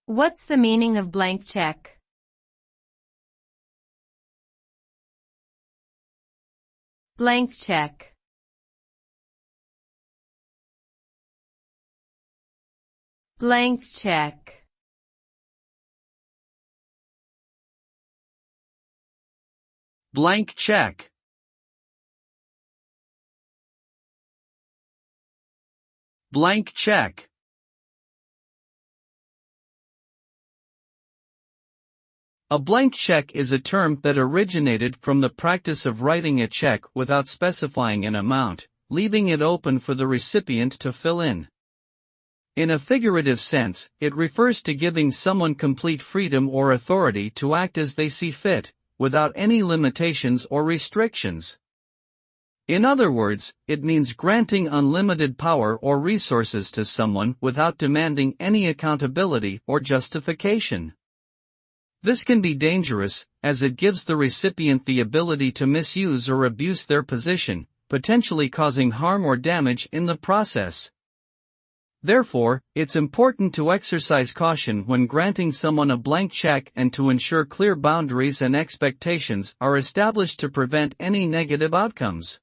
What's the meaning of blank check? Blank check. Blank check. Blank check. Blank check. A blank check is a term that originated from the practice of writing a check without specifying an amount, leaving it open for the recipient to fill in. In a figurative sense, it refers to giving someone complete freedom or authority to act as they see fit, without any limitations or restrictions. In other words, it means granting unlimited power or resources to someone without demanding any accountability or justification. This can be dangerous, as it gives the recipient the ability to misuse or abuse their position, potentially causing harm or damage in the process. Therefore, it's important to exercise caution when granting someone a blank check and to ensure clear boundaries and expectations are established to prevent any negative outcomes.